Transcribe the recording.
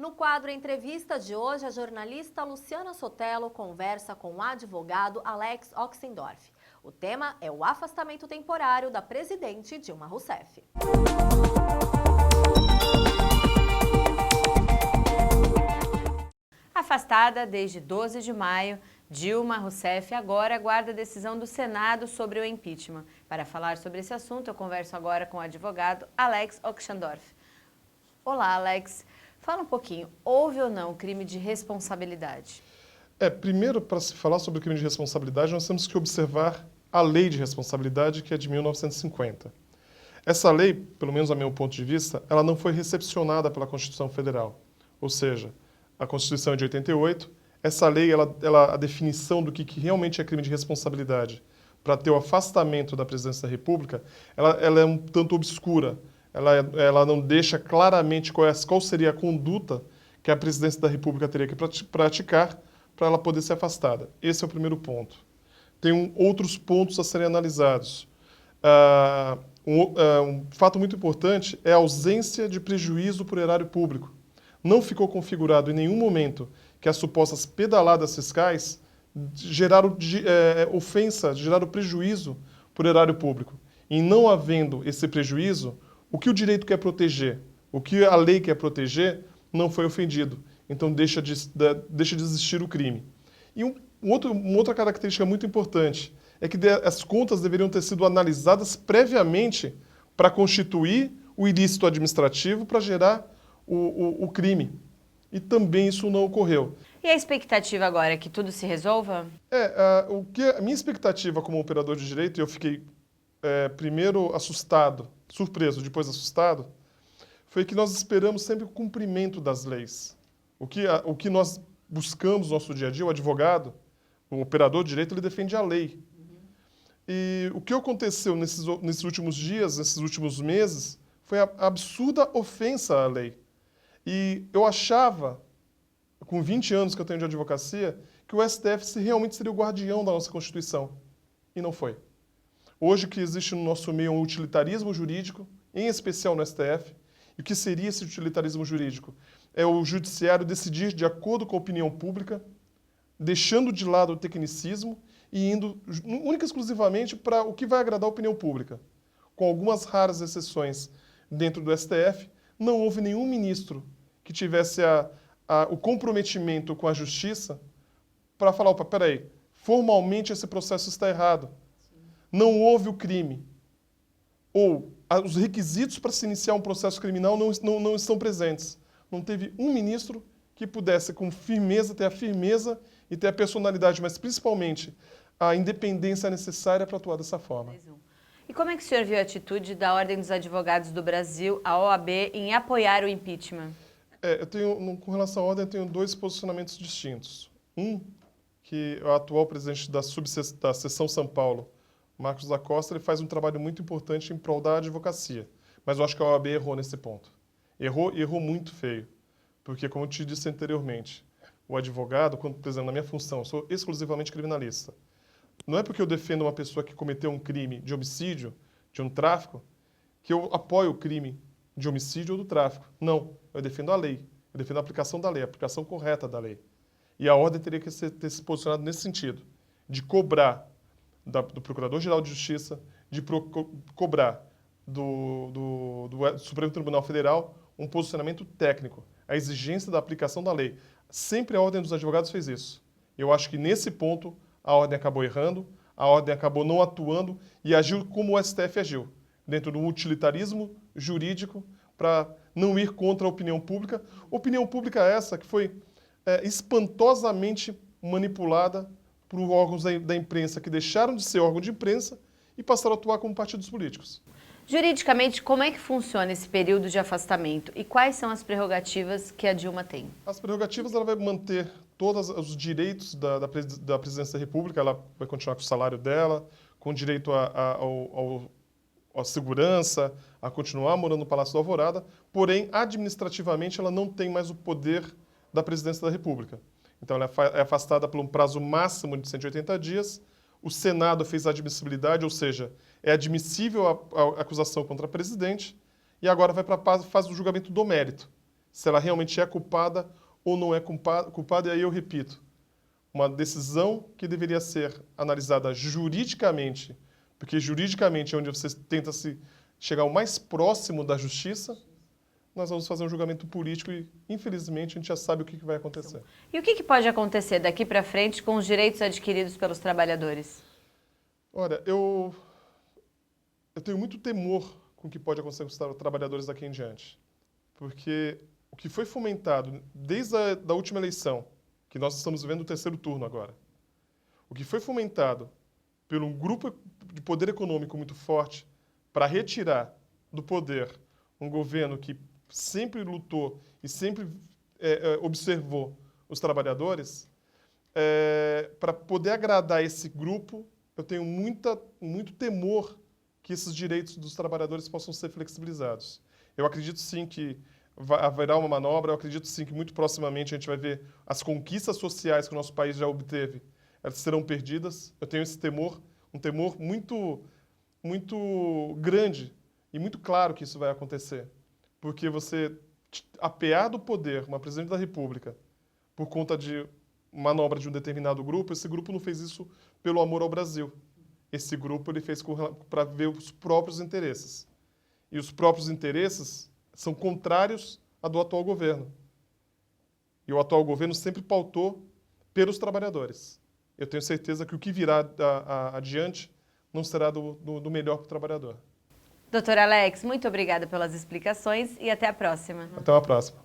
No quadro Entrevista de hoje, a jornalista Luciana Sotelo conversa com o advogado Alex Oxendorf. O tema é o afastamento temporário da presidente Dilma Rousseff. Afastada desde 12 de maio, Dilma Rousseff agora aguarda a decisão do Senado sobre o impeachment. Para falar sobre esse assunto, eu converso agora com o advogado Alex Oxendorf. Olá, Alex. Fala um pouquinho, houve ou não crime de responsabilidade? Primeiro, para se falar sobre o crime de responsabilidade, nós temos que observar a lei de responsabilidade, que é de 1950. Essa lei, pelo menos a meu ponto de vista, ela não foi recepcionada pela Constituição Federal. Ou seja, a Constituição é de 88, essa lei, a definição do que realmente é crime de responsabilidade para ter o afastamento da presidência da República, ela é um tanto obscura. Ela não deixa claramente qual seria a conduta que a presidência da República teria que praticar para ela poder ser afastada. Esse é o primeiro ponto. Tem outros pontos a serem analisados. Um fato muito importante é a ausência de prejuízo por erário público. Não ficou configurado em nenhum momento que as supostas pedaladas fiscais geraram ofensa, geraram prejuízo por erário público. E não havendo esse prejuízo, o que o direito quer proteger, o que a lei quer proteger, não foi ofendido. Então deixa de existir o crime. E uma outra característica muito importante é que as contas deveriam ter sido analisadas previamente para constituir o ilícito administrativo para gerar o crime. E também isso não ocorreu. E a expectativa agora é que tudo se resolva? A minha expectativa como operador de direito, e eu fiquei primeiro assustado, surpreso, depois assustado, foi que nós esperamos sempre o cumprimento das leis. O que nós buscamos no nosso dia a dia, o advogado, o operador de direito, ele defende a lei. E o que aconteceu nesses últimos dias, nesses últimos meses, foi a absurda ofensa à lei. E eu achava, com 20 anos que eu tenho de advocacia, que o STF realmente seria o guardião da nossa Constituição. E não foi. Hoje o que existe no nosso meio é um utilitarismo jurídico, em especial no STF. E o que seria esse utilitarismo jurídico? É o judiciário decidir de acordo com a opinião pública, deixando de lado o tecnicismo e indo única e exclusivamente para o que vai agradar a opinião pública. Com algumas raras exceções dentro do STF, não houve nenhum ministro que tivesse o comprometimento com a justiça para falar, opa, peraí, formalmente esse processo está errado. Não houve o crime. Ou os requisitos para se iniciar um processo criminal não estão presentes. Não teve um ministro que pudesse, com firmeza, ter a firmeza e ter a personalidade, mas principalmente a independência necessária para atuar dessa forma. E como é que o senhor viu a atitude da Ordem dos Advogados do Brasil, a OAB, em apoiar o impeachment? Com relação à ordem, eu tenho dois posicionamentos distintos. Um, que o atual presidente da seção São Paulo, Marcos da Costa, ele faz um trabalho muito importante em prol da advocacia. Mas eu acho que a OAB errou nesse ponto. Errou muito feio. Porque, como eu te disse anteriormente, o advogado, quando, por exemplo, na minha função, eu sou exclusivamente criminalista. Não é porque eu defendo uma pessoa que cometeu um crime de homicídio, de um tráfico, que eu apoio o crime de homicídio ou do tráfico. Não, eu defendo a lei. Eu defendo a aplicação da lei, a aplicação correta da lei. E a ordem teria que ter se posicionado nesse sentido, de cobrar do Procurador-Geral de Justiça, de cobrar do Supremo Tribunal Federal um posicionamento técnico, a exigência da aplicação da lei. Sempre a Ordem dos Advogados fez isso. Eu acho que nesse ponto a Ordem acabou errando, a Ordem acabou não atuando e agiu como o STF agiu, dentro do utilitarismo jurídico para não ir contra a opinião pública. Opinião pública essa que foi espantosamente manipulada por órgãos da imprensa que deixaram de ser órgão de imprensa e passaram a atuar como partidos políticos. Juridicamente, como é que funciona esse período de afastamento e quais são as prerrogativas que a Dilma tem? As prerrogativas, ela vai manter todos os direitos da presidência da República, ela vai continuar com o salário dela, com direito à segurança, a continuar morando no Palácio da Alvorada, porém, administrativamente, ela não tem mais o poder da presidência da República. Então, ela é afastada por um prazo máximo de 180 dias. O Senado fez a admissibilidade, ou seja, é admissível a acusação contra a presidente, e agora vai para a fase do julgamento do mérito. se ela realmente é culpada ou não é culpada. E aí eu repito, uma decisão que deveria ser analisada juridicamente, porque juridicamente é onde você tenta se chegar o mais próximo da justiça, nós vamos fazer um julgamento político e, infelizmente, a gente já sabe o que vai acontecer. E o que pode acontecer daqui para frente com os direitos adquiridos pelos trabalhadores? Olha, eu tenho muito temor com o que pode acontecer com os trabalhadores daqui em diante. Porque o que foi fomentado desde a última eleição, que nós estamos vivendo o terceiro turno agora, o que foi fomentado por um grupo de poder econômico muito forte para retirar do poder um governo que sempre lutou e sempre observou os trabalhadores, para poder agradar esse grupo, eu tenho muito temor que esses direitos dos trabalhadores possam ser flexibilizados. Eu acredito sim que haverá uma manobra, eu acredito sim que muito proximamente a gente vai ver as conquistas sociais que o nosso país já obteve, elas serão perdidas. Eu tenho esse temor, um temor muito grande e muito claro que isso vai acontecer. Porque você apear do poder uma presidente da República por conta de manobra de um determinado grupo, esse grupo não fez isso pelo amor ao Brasil. Esse grupo ele fez para ver os próprios interesses. E os próprios interesses são contrários à do atual governo. E o atual governo sempre pautou pelos trabalhadores. Eu tenho certeza que o que virá adiante não será do melhor para o trabalhador. Doutor Alex, muito obrigada pelas explicações e até a próxima. Até uma próxima.